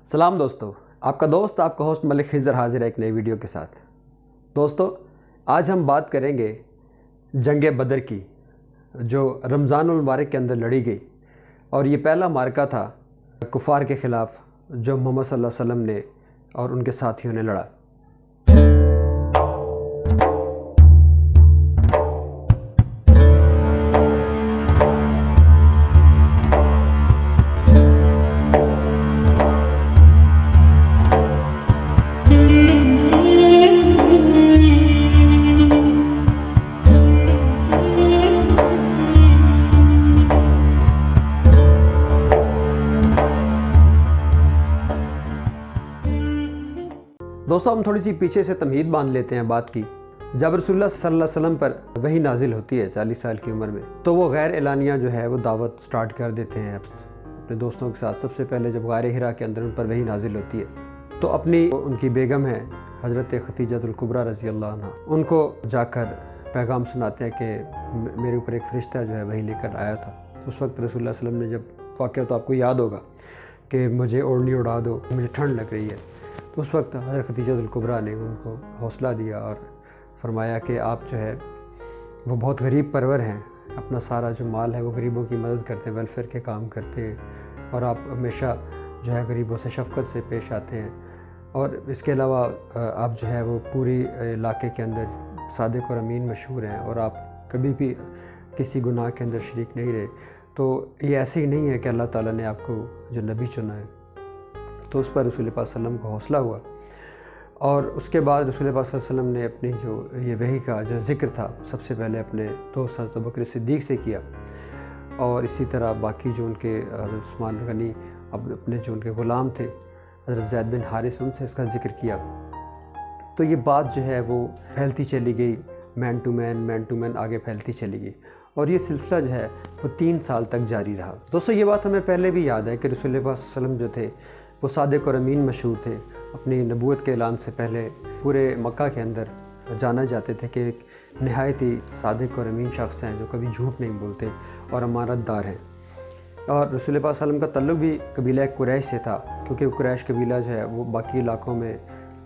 سلام دوستو، آپ کا دوست آپ کا ہوسٹ ملک خضر حاضر ہے ایک نئی ویڈیو کے ساتھ۔ دوستو، آج ہم بات کریں گے جنگ بدر کی، جو رمضان المبارک کے اندر لڑی گئی، اور یہ پہلا معرکہ تھا کفار کے خلاف جو محمد صلی اللہ علیہ وسلم نے اور ان کے ساتھیوں نے لڑا۔ دوستو، ہم تھوڑی سی پیچھے سے تمہید باندھ لیتے ہیں بات کی۔ جب رسول اللہ صلی اللہ علیہ وسلم پر وحی نازل ہوتی ہے 40 سال کی عمر میں، تو وہ غیر اعلانیہ جو ہے وہ دعوت سٹارٹ کر دیتے ہیں اپنے دوستوں کے ساتھ۔ سب سے پہلے جب غار حرا کے اندر ان پر وحی نازل ہوتی ہے تو ان کی بیگم ہے حضرت خدیجہ الکبریٰ رضی اللہ عنہ، ان کو جا کر پیغام سناتے ہیں کہ میرے اوپر ایک فرشتہ جو ہے وحی لے کر آیا تھا۔ اس وقت رسول اللہ صلی اللہ علیہ وسلم نے جب واقعہ تو آپ کو یاد ہوگا کہ مجھے اوڑھنی اڑا دو، مجھے ٹھنڈ لگ رہی ہے، تو اس وقت حضرت خدیجہ الکبریٰ نے ان کو حوصلہ دیا اور فرمایا کہ آپ جو ہے وہ بہت غریب پرور ہیں، اپنا سارا جو مال ہے وہ غریبوں کی مدد کرتے ہیں، ویلفیئر کے کام کرتے ہیں، اور آپ ہمیشہ جو ہے غریبوں سے شفقت سے پیش آتے ہیں، اور اس کے علاوہ آپ جو ہے وہ پوری علاقے کے اندر صادق اور امین مشہور ہیں، اور آپ کبھی بھی کسی گناہ کے اندر شریک نہیں رہے، تو یہ ایسے ہی نہیں ہے کہ اللہ تعالیٰ نے آپ کو جو نبی چنا ہے۔ تو اس پر رسول پاک صلی اللہ علیہ وسلم کو حوصلہ ہوا، اور اس کے بعد رسول پاک صلی اللہ علیہ وسلم نے اپنی جو یہ وحی کا جو ذکر تھا سب سے پہلے اپنے دوست حضرت ابوبکر صدیق سے کیا، اور اسی طرح باقی جو ان کے حضرت عثمان غنی اپنے جو ان کے غلام تھے حضرت زید بن حارث، ان سے اس کا ذکر کیا۔ تو یہ بات جو ہے وہ پھیلتی چلی گئی، مین ٹو مین آگے پھیلتی چلی گئی، اور یہ سلسلہ جو ہے وہ 3 سال تک جاری رہا۔ دوستو، یہ بات ہمیں پہلے بھی یاد ہے کہ رسول پاک صلی اللہ علیہ وسلم جو تھے وہ صادق اور امین مشہور تھے۔ اپنی نبوت کے اعلان سے پہلے پورے مکہ کے اندر جانا جاتے تھے کہ ایک نہایت ہی صادق اور امین شخص ہیں جو کبھی جھوٹ نہیں بولتے اور امانت دار ہیں۔ اور رسول پاک صلی اللہ علیہ وسلم کا تعلق بھی قبیلہ قریش سے تھا، کیونکہ قریش قبیلہ جو ہے وہ باقی علاقوں میں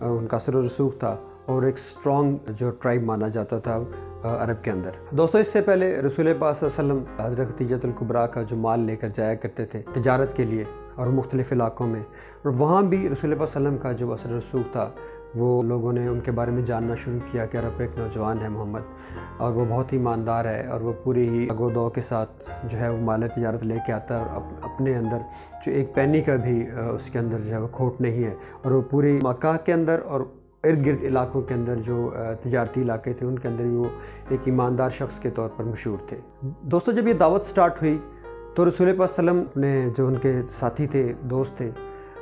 ان کا اثر و رسوخ تھا، اور ایک سٹرونگ جو ٹرائب مانا جاتا تھا عرب کے اندر۔ دوستو، اس سے پہلے رسول پاک صلی اللہ علیہ وسلم حضرت خدیجہ الکبریٰ کا جو مال لے کر جایا کرتے تھے تجارت کے لیے اور مختلف علاقوں میں، اور وہاں بھی رسول پاک صلی اللہ علیہ وسلم کا جو اثر و رسوخ تھا، وہ لوگوں نے ان کے بارے میں جاننا شروع کیا کہ عرب ایک نوجوان ہے محمد، اور وہ بہت ہی ایماندار ہے، اور وہ پوری ہی اگو دو کے ساتھ جو ہے وہ مال تجارت لے کے آتا ہے، اور اپنے اندر جو ایک پینی کا بھی اس کے اندر جو ہے وہ کھوٹ نہیں ہے، اور وہ پوری مکہ کے اندر اور ارد گرد علاقوں کے اندر جو تجارتی علاقے تھے ان کے اندر بھی وہ ایک ایماندار شخص کے طور پر مشہور تھے۔ دوستو، جب یہ دعوت سٹارٹ ہوئی تو رسول پاک صلی اللہ علیہ وسلم نے جو ان کے ساتھی تھے، دوست تھے،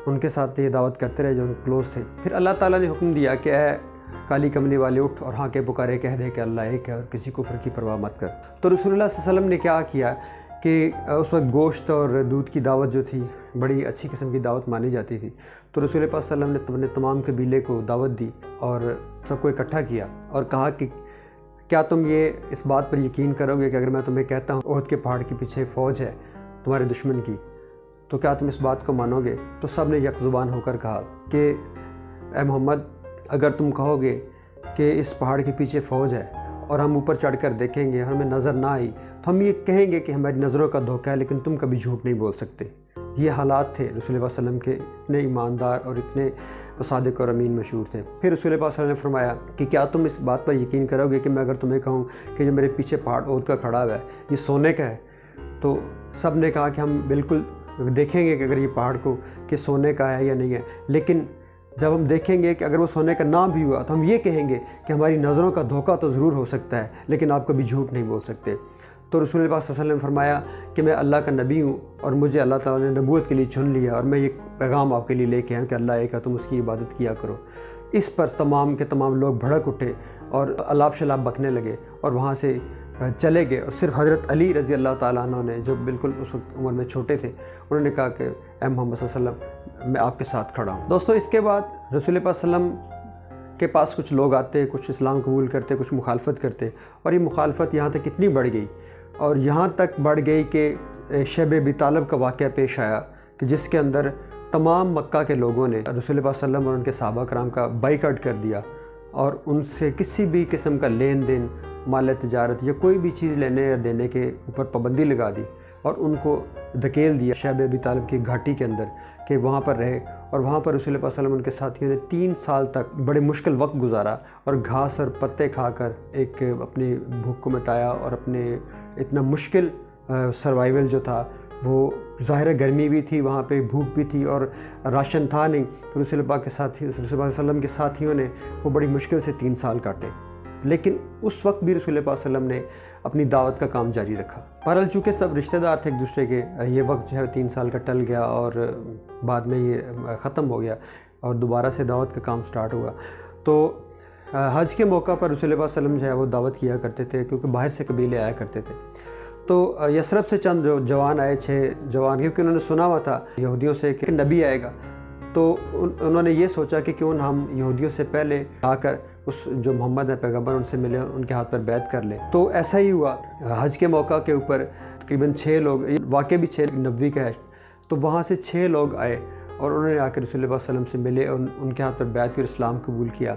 ان کے ساتھ یہ دعوت کرتے رہے جو ان کلوز تھے۔ پھر اللہ تعالیٰ نے حکم دیا کہ اے کالی کمنی والے اٹھ اور ہاں کے پکارے کہہ دے کہ اللہ ایک ہے اور کسی کفر کی پرواہ مت کر۔ تو رسول اللہ صلی اللہ علیہ وسلم نے کیا کیا کہ اس وقت گوشت اور دودھ کی دعوت جو تھی بڑی اچھی قسم کی دعوت مانی جاتی تھی، تو رسول پاک صلی اللہ علیہ وسلم نے تمام قبیلے کو دعوت دی اور سب کو اکٹھا کیا، اور کہا کہ کیا تم یہ اس بات پر یقین کرو گے کہ اگر میں تمہیں کہتا ہوں احد کے پہاڑ کے پیچھے فوج ہے تمہارے دشمن کی، تو کیا تم اس بات کو مانو گے؟ تو سب نے یک زبان ہو کر کہا کہ اے محمد، اگر تم کہو گے کہ اس پہاڑ کے پیچھے فوج ہے اور ہم اوپر چڑھ کر دیکھیں گے، ہمیں نظر نہ آئی، تو ہم یہ کہیں گے کہ ہماری نظروں کا دھوکہ ہے، لیکن تم کبھی جھوٹ نہیں بول سکتے۔ یہ حالات تھے رسول اللہ صلی اللہ علیہ وسلم کے، اتنے ایماندار اور اتنے صادق اور امین مشہور تھے۔ پھر رسول اللہ صلی اللہ علیہ وسلم نے فرمایا کہ کیا تم اس بات پر یقین کرو گے کہ میں اگر تمہیں کہوں کہ جو میرے پیچھے پہاڑ احد کا کھڑا ہوا ہے یہ سونے کا ہے؟ تو سب نے کہا کہ ہم بالکل دیکھیں گے کہ اگر یہ پہاڑ کو کہ سونے کا ہے یا نہیں ہے، لیکن جب ہم دیکھیں گے کہ اگر وہ سونے کا نہ بھی ہوا تو ہم یہ کہیں گے کہ ہماری نظروں کا دھوکہ تو ضرور ہو سکتا ہے، لیکن آپ کبھی جھوٹ نہیں بول سکتے۔ تو رسول اللہ صلی اللہ علیہ وسلم نے فرمایا کہ میں اللہ کا نبی ہوں، اور مجھے اللہ تعالیٰ نے نبوت کے لیے چن لیا، اور میں یہ پیغام آپ کے لیے لے کے آیا کہ اللہ ایک ہے، تم اس کی عبادت کیا کرو۔ اس پر تمام کے تمام لوگ بھڑک اٹھے اور الاپ شلاب بکنے لگے اور وہاں سے چلے گئے، اور صرف حضرت علی رضی اللہ تعالیٰ عنہ نے، جو بالکل اس وقت عمر میں چھوٹے تھے، انہوں نے کہا کہ اے محمد صلی اللہ علیہ وسلم، میں آپ کے ساتھ کھڑا ہوں۔ دوستو، اس کے بعد رسول پاک صلی اللہ علیہ وسلم کے پاس کچھ لوگ آتے، کچھ اسلام قبول کرتے، کچھ مخالفت کرتے، اور یہ مخالفت یہاں تک اتنی بڑھ گئی، اور یہاں تک بڑھ گئی کہ شیب ابی طالب کا واقعہ پیش آیا کہ جس کے اندر تمام مکہ کے لوگوں نے رسول اللہ صلی اللہ علیہ وسلم اور ان کے صحابہ کرام کا بائیکاٹ کر دیا اور ان سے کسی بھی قسم کا لین دین، مال تجارت یا کوئی بھی چیز لینے یا دینے کے اوپر پابندی لگا دی اور ان کو دھکیل دیا شیب ابی طالب کی گھاٹی کے اندر کہ وہاں پر رہے، اور وہاں پر رسول اللہ صلی اللہ علیہ وسلم ان کے ساتھیوں نے 3 سال تک بڑے مشکل وقت گزارا اور گھاس اور پتے کھا کر ایک اپنی بھوک کو مٹایا، اور اپنے اتنا مشکل سروائیول جو تھا، وہ ظاہر گرمی بھی تھی، وہاں پہ بھوک بھی تھی اور راشن تھا نہیں، تو رسول اللہ رسول اللہ صلی اللہ علیہ وسلم کے ساتھیوں نے وہ بڑی مشکل سے 3 سال کاٹے، لیکن اس وقت بھی رسول اللہ صلی اللہ علیہ وسلم نے اپنی دعوت کا کام جاری رکھا۔ بہرحال چونکہ سب رشتہ دار تھے ایک دوسرے کے، یہ وقت جو ہے 3 سال کا ٹل گیا اور بعد میں یہ ختم ہو گیا اور دوبارہ سے دعوت کا کام سٹارٹ ہوا۔ تو حج کے موقع پر رسول اللہ صلی اللہ علیہ وسلم جو ہے وہ دعوت کیا کرتے تھے، کیونکہ باہر سے قبیلے آیا کرتے تھے۔ تو یثرب سے چند جو جوان آئے، 6 جوان، کیونکہ انہوں نے سنا ہوا تھا یہودیوں سے کہ نبی آئے گا، تو انہوں نے یہ سوچا کہ کیوں نہ ہم یہودیوں سے پہلے آ کر اس جو محمد ہے پیغمبر ان سے ملے، ان کے ہاتھ پر بیعت کر لیں۔ تو ایسا ہی ہوا، حج کے موقع کے اوپر تقریباً 6 لوگ، واقع بھی 6 نبوی کا ہے، تو وہاں سے 6 لوگ آئے اور انہوں نے آ کے رسول اللہ صلی اللہ علیہ وسلم سے ملے اور ان کے ہاتھ پر بیعت کی اور اسلام قبول کیا۔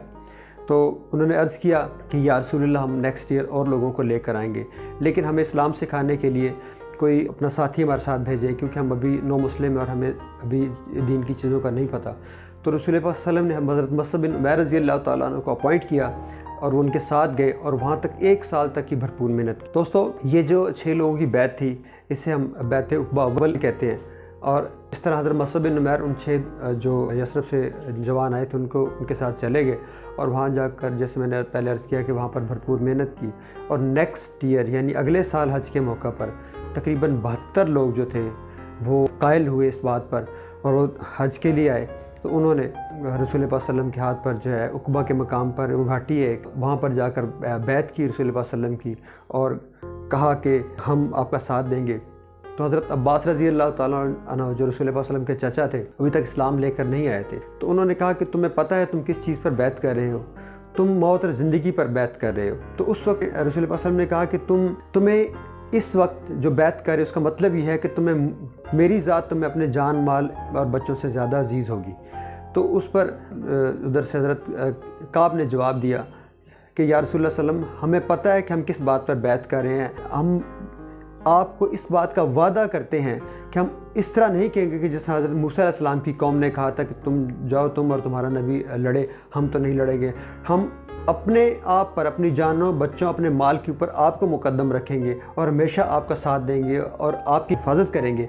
تو انہوں نے عرض کیا کہ یا رسول اللہ، ہم نیکسٹ ایئر اور لوگوں کو لے کر آئیں گے، لیکن ہمیں اسلام سکھانے کے لیے کوئی اپنا ساتھی ہمارے ساتھ بھیجے، کیونکہ ہم ابھی نو مسلم ہیں اور ہمیں ابھی دین کی چیزوں کا نہیں پتہ۔ تو رسول اللہ صلی اللہ علیہ وسلم نے حضرت مصعب بن عمیر رضی اللہ تعالیٰ عنہ کو اپوائنٹ کیا اور وہ ان کے ساتھ گئے اور وہاں تک 1 سال تک کی بھرپور محنت کی۔ دوستو، یہ جو 6 لوگوں کی بیعت تھی، اسے ہم بیعت عقبہ اول کہتے ہیں، اور اس طرح حضرت مصعب بن عمیر ان 6 جو یثرب سے جوان آئے تھے ان کے ساتھ چلے گئے اور وہاں جا کر، جیسے میں نے پہلے عرض کیا، کہ وہاں پر بھرپور محنت کی، اور نیکسٹ ایئر یعنی اگلے سال حج کے موقع پر تقریباً 72 لوگ جو تھے وہ قائل ہوئے اس بات پر اور وہ حج کے لیے آئے۔ تو انہوں نے رسول اللہ صلی اللہ علیہ وسلم کے ہاتھ پر جو ہے عقبہ کے مقام پر، وہ گھاٹی ہے وہاں پر جا کر بیعت کی رسول اللہ صلی اللہ علیہ وسلم کی، اور کہا کہ ہم آپ کا ساتھ دیں گے۔ تو حضرت عباس رضی اللہ تعالیٰ عنہ جو رسول اللہ صلی اللہ علیہ وسلم کے چچا تھے، ابھی تک اسلام لے کر نہیں آئے تھے، تو انہوں نے کہا کہ تمہیں پتہ ہے تم کس چیز پر بیعت کر رہے ہو، تم موت اور زندگی پر بیعت کر رہے ہو۔ تو اس وقت رسول اللہ صلی اللہ علیہ وسلم نے کہا کہ تمہیں اس وقت جو بیعت کر رہے ہو، اس کا مطلب یہ ہے کہ میری ذات تمہیں اپنے جان، مال اور بچوں سے زیادہ عزیز ہوگی۔ تو اس پر ادھر سے حضرت کعب نے جواب دیا کہ یا رسول اللہ صلی اللہ علیہ وسلم، ہمیں پتہ ہے کہ ہم کس بات پر بیعت کر رہے ہیں، ہم آپ کو اس بات کا وعدہ کرتے ہیں کہ ہم اس طرح نہیں کہیں گے کہ جس طرح حضرت موسیٰ علیہ السلام کی قوم نے کہا تھا کہ تم جاؤ، تم اور تمہارا نبی لڑے، ہم تو نہیں لڑیں گے، ہم اپنے آپ پر، اپنی جانوں، بچوں، اپنے مال کے اوپر آپ کو مقدم رکھیں گے اور ہمیشہ آپ کا ساتھ دیں گے اور آپ کی حفاظت کریں گے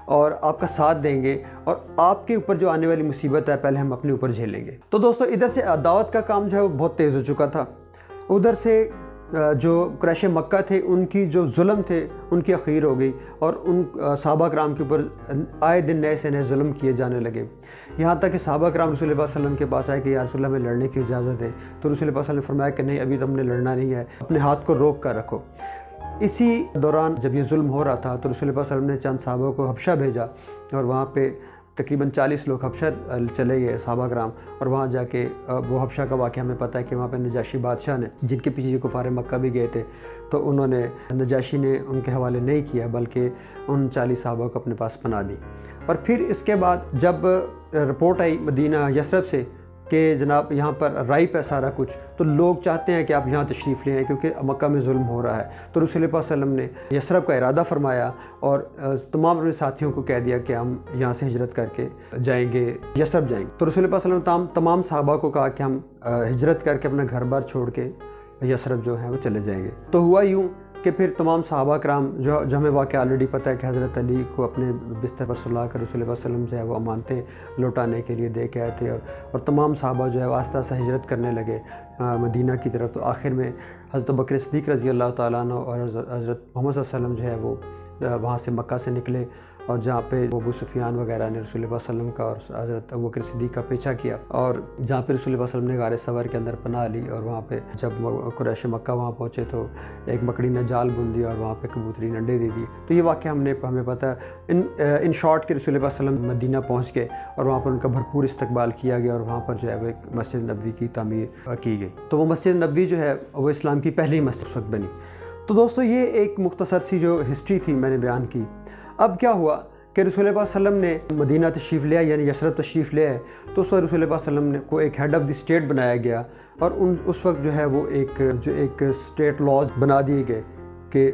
اور آپ کا ساتھ دیں گے، اور آپ کے اوپر جو آنے والی مصیبت ہے پہلے ہم اپنے اوپر جھیلیں گے۔ تو دوستو، ادھر سے دعوت کا کام جو ہے وہ بہت تیز ہو چکا تھا، ادھر سے جو قریش مکہ تھے ان کی جو ظلم تھے ان کی اخیر ہو گئی، اور ان صحابہ کرام کے اوپر آئے دن نئے سے نئے ظلم کیے جانے لگے، یہاں تک کہ صحابہ کرام رسول اللہ صلی اللہ علیہ وسلم کے پاس آئے کہ یا رسول اللہ ہمیں لڑنے کی اجازت ہے۔ تو رسول اللہ صلی اللہ علیہ وسلم نے فرمایا کہ نہیں، ابھی تو ہم نے لڑنا نہیں ہے، اپنے ہاتھ کو روک کر رکھو۔ اسی دوران جب یہ ظلم ہو رہا تھا تو رسول اللہ صلی اللہ علیہ وسلم نے چند صحابہ کو حبشہ بھیجا، اور وہاں پہ تقریباً 40 لوگ حبشہ چلے گئے صحابہ کرام، اور وہاں جا کے وہ حبشہ کا واقعہ ہمیں پتہ ہے کہ وہاں پہ نجاشی بادشاہ نے، جن کے پیچھے کفار مکہ بھی گئے تھے، تو انہوں نے، نجاشی نے ان کے حوالے نہیں کیا بلکہ ان 40 صحابہ کو اپنے پاس پناہ دی۔ اور پھر اس کے بعد جب رپورٹ آئی مدینہ یثرب سے کہ جناب یہاں پر رائپ ہے سارا کچھ، تو لوگ چاہتے ہیں کہ آپ یہاں تشریف لے آئیں کیونکہ مکہ میں ظلم ہو رہا ہے، تو رسول اللہ صلی اللہ علیہ وسلم نے یثرب کا ارادہ فرمایا اور تمام اپنے ساتھیوں کو کہہ دیا کہ ہم یہاں سے ہجرت کر کے جائیں گے، یثرب جائیں گے۔ تو رسول اللہ صلی اللہ علیہ وسلم تمام صحابہ کو کہا کہ ہم ہجرت کر کے اپنا گھر بار چھوڑ کے یثرب جو ہے وہ چلے جائیں گے۔ تو ہوا یوں کہ پھر تمام صحابہ کرام جو ہمیں واقعہ آلریڈی پتہ ہے کہ حضرت علی کو اپنے بستر پر سلا کر رسول اللہ صلی اللہ علیہ وسلم جو ہے وہ امانتیں لوٹانے کے لیے دے کے آئے تھے، اور تمام صحابہ جو ہے آہستہ آہستہ ہجرت کرنے لگے مدینہ کی طرف۔ تو آخر میں حضرت بکر صدیق رضی اللہ تعالیٰ عنہ اور حضرت محمد صلی اللہ علیہ وسلم جو ہے وہ وہاں سے مکہ سے نکلے، اور جہاں پہ ابو سفیان وغیرہ نے رسول اللہ صلی اللہ علیہ وسلم کا اور حضرت ابوبکر صدیق کا پیچھا کیا، اور جہاں پہ رسول اللہ صلی اللہ علیہ وسلم نے غار ثور کے اندر پناہ لی، اور وہاں پہ جب قریش مکہ وہاں پہنچے تو ایک مکڑی نے جال بن دیا اور وہاں پہ کبوتری نے انڈے دے دی۔ تو یہ واقعہ ہمیں پتہ ہے ان شارٹ کہ رسول اللہ صلی اللہ علیہ وسلم مدینہ پہنچ گئے اور وہاں پر ان کا بھرپور استقبال کیا گیا، اور وہاں پر جو ہے وہ ایک مسجد نبوی کی تعمیر کی گئی۔ تو وہ مسجد نبوی جو ہے وہ اسلام کی پہلی مسجد اس وقت بنی۔ تو دوستو، یہ ایک مختصر سی جو ہسٹری تھی میں نے بیان کی۔ اب کیا ہوا کہ رسول پاک صلی اللہ علیہ وسلم نے مدینہ تشریف لیا یعنی یثرب تشریف لیا ہے، تو اس وقت رسول پاک صلی اللہ علیہ وسلم نے کو ایک ہیڈ آف دی اسٹیٹ بنایا گیا، اور اس وقت جو ہے وہ ایک اسٹیٹ لاز بنا دیے گئے کہ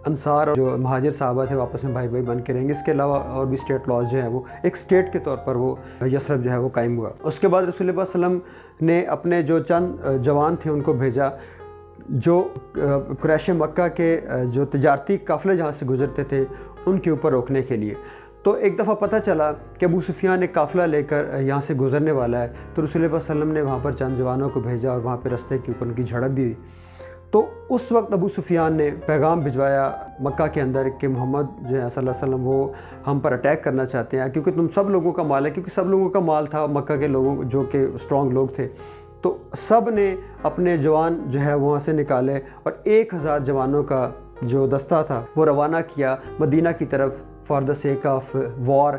انصار اور جو مہاجر صحابہ تھے آپس میں بھائی بھائی بن کے رہیں گے۔ اس کے علاوہ اور بھی اسٹیٹ لاز جو ہے وہ ایک اسٹیٹ کے طور پر وہ یثرب جو ہے وہ قائم ہوا۔ اس کے بعد رسول پاک صلی اللہ علیہ وسلم نے اپنے جو چند جوان تھے ان کو بھیجا جو قریش مکہ کے جو تجارتی قافلے جہاں سے گزرتے تھے ان کے اوپر روکنے کے لیے۔ تو ایک دفعہ پتہ چلا کہ ابو سفیان ایک قافلہ لے کر یہاں سے گزرنے والا ہے، تو رسول اللہ صلی اللہ علیہ وسلم نے وہاں پر چند جوانوں کو بھیجا اور وہاں پہ رستے کے اوپر ان کی جھڑپ بھی ہوئی۔ تو اس وقت ابو سفیان نے پیغام بھجوایا مکہ کے اندر کہ محمد جو ہے صلی اللہ علیہ وسلم وہ ہم پر اٹیک کرنا چاہتے ہیں، کیونکہ تم سب لوگوں کا مال ہے، کیونکہ سب لوگوں کا مال تھا مکہ کے لوگوں جو کہ اسٹرانگ لوگ تھے۔ تو سب نے اپنے جوان جو ہے وہاں سے نکالے اور 1000 جوانوں کا جو دستہ تھا وہ روانہ کیا مدینہ کی طرف for the sake of war,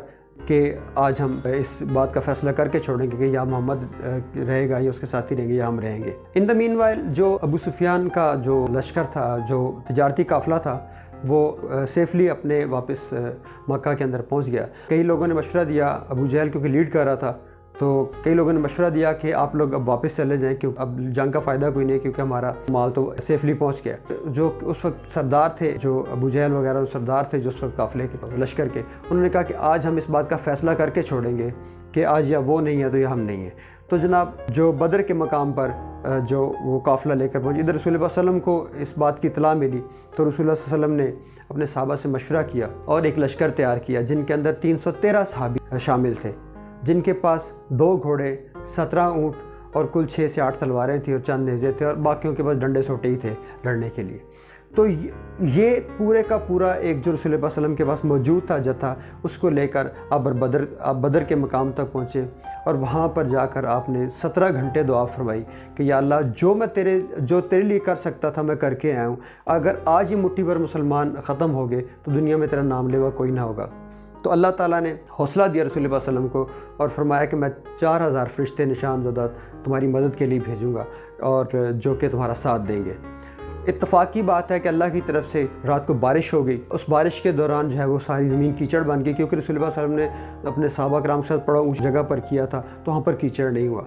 کہ آج ہم اس بات کا فیصلہ کر کے چھوڑیں گے کہ یا محمد رہے گا یا اس کے ساتھی رہیں گے یا ہم رہیں گے۔ ان دا مین وائل جو ابو سفیان کا جو لشکر تھا، جو تجارتی قافلہ تھا، وہ سیفلی اپنے واپس مکہ کے اندر پہنچ گیا۔ کئی لوگوں نے مشورہ دیا، ابو جہل کیونکہ لیڈ کر رہا تھا، تو کئی لوگوں نے مشورہ دیا کہ آپ لوگ اب واپس چلے جائیں کیونکہ اب جنگ کا فائدہ کوئی نہیں کیونکہ ہمارا مال تو سیفلی پہنچ گیا۔ جو اس وقت سردار تھے، جو ابو جہل وغیرہ سردار تھے جو اس وقت قافلے کے لشکر کے، انہوں نے کہا کہ آج ہم اس بات کا فیصلہ کر کے چھوڑیں گے کہ آج یا وہ نہیں ہے تو یا ہم نہیں ہیں۔ تو جناب جو بدر کے مقام پر جو وہ قافلہ لے کر پہنچے، ادھر رسول اللہ صلی اللہ علیہ وسلم کو اس بات کی اطلاع ملی تو رسول اللہ صلی اللہ علیہ وسلم نے اپنے صحابہ سے مشورہ کیا اور ایک لشکر تیار کیا جن کے اندر 313 صحابی شامل تھے، جن کے پاس 2 گھوڑے، 17 اونٹ اور کل 6 سے 8 تلواریں تھیں اور چند نیزے تھے، اور باقیوں کے پاس ڈنڈے سوٹے ہی تھے لڑنے کے لیے۔ تو یہ پورے کا پورا ایک جو رسول اللہ صلی اللہ علیہ وسلم کے پاس موجود تھا جتھا، اس کو لے کر آپ بدر کے مقام تک پہنچے، اور وہاں پر جا کر آپ نے 17 گھنٹے دعا فرمائی کہ یا اللہ جو تیرے لیے کر سکتا تھا میں کر کے آیا ہوں، اگر آج ہی مٹھی بھر مسلمان ختم ہو گئے تو دنیا میں تیرا نام لیوا کوئی نہ ہوگا۔ تو اللہ تعالیٰ نے حوصلہ دیا رسول اللہ صلی اللہ علیہ وسلم کو اور فرمایا کہ میں 4000 فرشتے نشان زدہ تمہاری مدد کے لیے بھیجوں گا اور جو کہ تمہارا ساتھ دیں گے۔ اتفاقی بات ہے کہ اللہ کی طرف سے رات کو بارش ہو گئی، اس بارش کے دوران جو ہے وہ ساری زمین کیچڑ بن گئی، کیونکہ رسول اللہ صلی اللہ علیہ وسلم نے اپنے صحابہ کرام کے ساتھ بڑا اونچی جگہ پر کیا تھا تو وہاں پر کیچڑ نہیں ہوا۔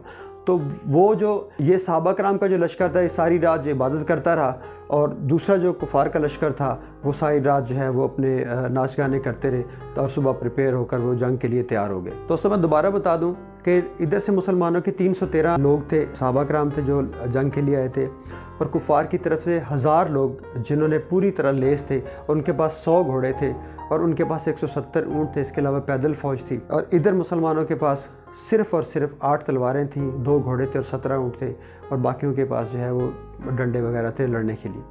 تو وہ جو یہ صحابہ کرام کا جو لشکر تھا یہ ساری رات جو عبادت کرتا رہا، اور دوسرا جو کفار کا لشکر تھا وہ ساری رات جو ہے وہ اپنے ناچ گانے کرتے رہے اور صبح پریپیئر ہو کر وہ جنگ کے لیے تیار ہو گئے۔ دوستوں میں دوبارہ بتا دوں کہ ادھر سے مسلمانوں کے 313 لوگ تھے، صحابہ کرام تھے جو جنگ کے لیے آئے تھے، اور کفار کی طرف سے 1000 لوگ جنہوں نے پوری طرح لیس تھے، ان کے پاس 100 گھوڑے تھے اور ان کے پاس 170 اونٹ تھے، اس کے علاوہ پیدل فوج تھی، اور ادھر مسلمانوں کے پاس صرف اور صرف 8 تلواریں تھیں، 2 گھوڑے تھے اور 17 اونٹ تھے، اور باقیوں کے پاس جو ہے وہ ڈنڈے وغیرہ تھے لڑنے کے لیے۔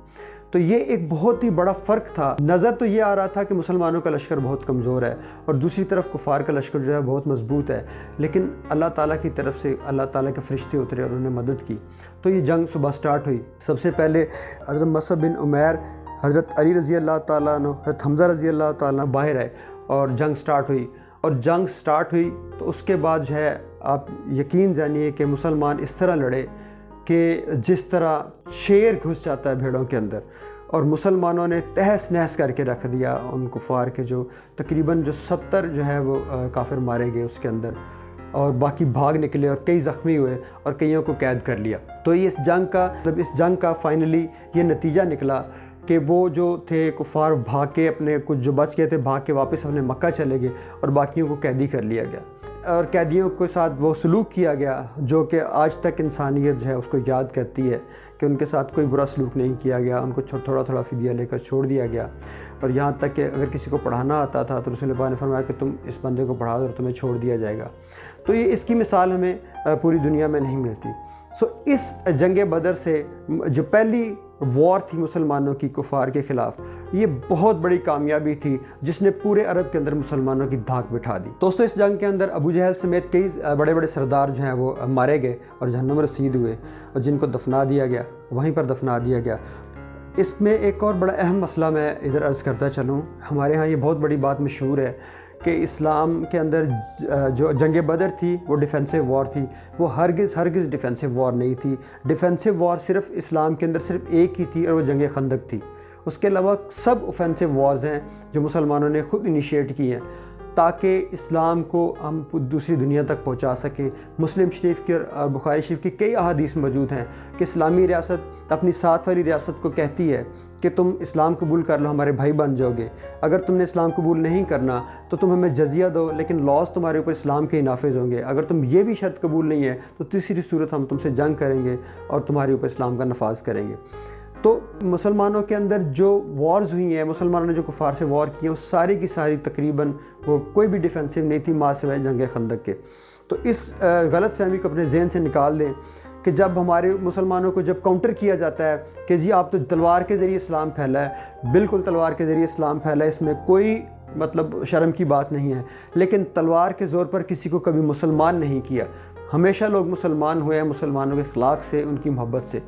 تو یہ ایک بہت ہی بڑا فرق تھا۔ نظر تو یہ آ رہا تھا کہ مسلمانوں کا لشکر بہت کمزور ہے اور دوسری طرف کفار کا لشکر جو ہے بہت مضبوط ہے، لیکن اللہ تعالیٰ کی طرف سے اللہ تعالیٰ کے فرشتے اترے اور انہوں نے مدد کی۔ تو یہ جنگ صبح سٹارٹ ہوئی۔ سب سے پہلے حضرت مصعب بن عمیر، حضرت علی رضی اللہ تعالیٰ عنہ، حضرت حمزہ رضی اللہ تعالیٰ عنہ باہر آئے اور جنگ سٹارٹ ہوئی، اور جنگ سٹارٹ ہوئی تو اس کے بعد جو ہے آپ یقین جانیے کہ مسلمان اس طرح لڑے کہ جس طرح شیر گھس جاتا ہے بھیڑوں کے اندر، اور مسلمانوں نے تہس نہس کر کے رکھ دیا ان کفار کے جو تقریباً جو 70 جو ہے وہ کافر مارے گئے اس کے اندر، اور باقی بھاگ نکلے اور کئی زخمی ہوئے اور کئیوں کو قید کر لیا۔ تو یہ اس جنگ کا فائنلی یہ نتیجہ نکلا کہ وہ جو تھے کفار بھاگ کے اپنے کچھ جو بچ گئے تھے بھاگ کے واپس اپنے مکہ چلے گئے اور باقیوں کو قیدی کر لیا گیا، اور قیدیوں کے ساتھ وہ سلوک کیا گیا جو کہ آج تک انسانیت جو ہے اس کو یاد کرتی ہے کہ ان کے ساتھ کوئی برا سلوک نہیں کیا گیا، ان کو تھوڑا تھوڑا فدیہ لے کر چھوڑ دیا گیا، اور یہاں تک کہ اگر کسی کو پڑھانا آتا تھا تو رسول اللہ نے فرمایا کہ تم اس بندے کو پڑھا دو اور تمہیں چھوڑ دیا جائے گا۔ تو یہ اس کی مثال ہمیں پوری دنیا میں نہیں ملتی۔ اس جنگ بدر سے جو پہلی وار تھی مسلمانوں کی کفار کے خلاف، یہ بہت بڑی کامیابی تھی جس نے پورے عرب کے اندر مسلمانوں کی دھاک بٹھا دی۔ دوستو اس جنگ کے اندر ابو جہل سمیت کئی بڑے بڑے سردار جو ہیں وہ مارے گئے اور جہنم رسید ہوئے، اور جن کو دفنا دیا گیا وہیں پر دفنا دیا گیا۔ اس میں ایک اور بڑا اہم مسئلہ میں ادھر عرض کرتا چلوں، ہمارے ہاں یہ بہت بڑی بات مشہور ہے کہ اسلام کے اندر جو جنگ بدر تھی وہ ڈیفینسو وار تھی، وہ ہرگز ڈیفینسو وار نہیں تھی۔ ڈیفینسو وار صرف اسلام کے اندر صرف ایک ہی تھی اور وہ جنگ خندق تھی۔ اس کے علاوہ سب اوفینسو وارز ہیں جو مسلمانوں نے خود انیشیٹ کی ہیں۔ تاکہ اسلام کو ہم دوسری دنیا تک پہنچا سکیں۔ مسلم شریف کی اور بخاری شریف کی کئی احادیث موجود ہیں کہ اسلامی ریاست اپنی ساتھ والی ریاست کو کہتی ہے کہ تم اسلام قبول کر لو، ہمارے بھائی بن جاؤ گے۔ اگر تم نے اسلام قبول نہیں کرنا تو تم ہمیں جزیہ دو، لیکن لاز تمہارے اوپر اسلام کے ہی نافذ ہوں گے۔ اگر تم یہ بھی شرط قبول نہیں ہے تو تیسری صورت ہم تم سے جنگ کریں گے اور تمہارے اوپر اسلام کا نفاذ کریں گے۔ تو مسلمانوں کے اندر جو وارز ہوئی ہیں، مسلمانوں نے جو کفار سے وار کی ہیں، وہ ساری کی ساری تقریباً وہ کوئی بھی ڈیفینسو نہیں تھی ماں سوائے جنگ خندق کے۔ تو اس غلط فہمی کو اپنے ذہن سے نکال دیں کہ جب ہمارے مسلمانوں کو جب کاؤنٹر کیا جاتا ہے کہ جی آپ تو تلوار کے ذریعے اسلام پھیلا ہے، بالکل تلوار کے ذریعے اسلام پھیلا ہے، اس میں کوئی شرم کی بات نہیں ہے، لیکن تلوار کے زور پر کسی کو کبھی مسلمان نہیں کیا۔ ہمیشہ لوگ مسلمان ہوئے ہیں مسلمانوں کے اخلاق سے، ان کی محبت سے۔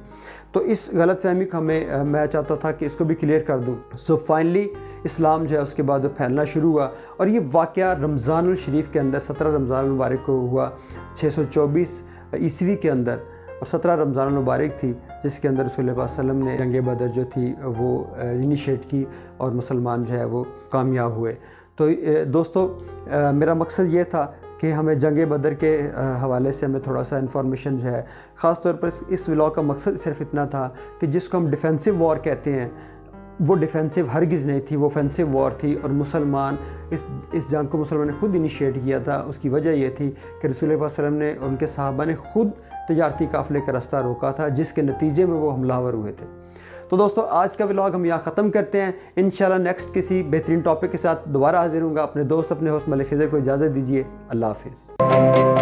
تو اس غلط فہمی کو میں چاہتا تھا کہ اس کو بھی کلیئر کر دوں۔ سو فائنلی اسلام جو ہے اس کے بعد پھیلنا شروع ہوا، اور یہ واقعہ رمضان الشریف کے اندر 17 رمضان المبارک کو ہوا 624 عیسوی کے اندر، اور 17 رمضان المبارک تھی جس کے اندر رسول اللہ صلی اللہ علیہ وسلم نے جنگ بدر جو تھی وہ انیشیٹ کی اور مسلمان جو ہے وہ کامیاب ہوئے۔ تو دوستو میرا مقصد یہ تھا کہ ہمیں جنگ بدر کے حوالے سے ہمیں تھوڑا سا انفارمیشن جو ہے، خاص طور پر اس ولاگ کا مقصد صرف اتنا تھا کہ جس کو ہم ڈیفینسو وار کہتے ہیں وہ ڈیفینسو ہرگز نہیں تھی، وہ اوفینسو وار تھی، اور مسلمان اس جنگ کو مسلمان نے خود انیشیٹ کیا تھا۔ اس کی وجہ یہ تھی کہ رسول اللہ صلی اللہ علیہ وسلم نے اور ان کے صحابہ نے خود تجارتی قافلے کا راستہ روکا تھا، جس کے نتیجے میں وہ حملہ آور ہوئے تھے۔ تو دوستو آج کا ولاگ ہم یہاں ختم کرتے ہیں، انشاءاللہ نیکسٹ کسی بہترین ٹاپک کے ساتھ دوبارہ حاضر ہوں گا۔ اپنے دوست اپنے ہوسٹ ملک خضر کو اجازت دیجیے، اللہ حافظ۔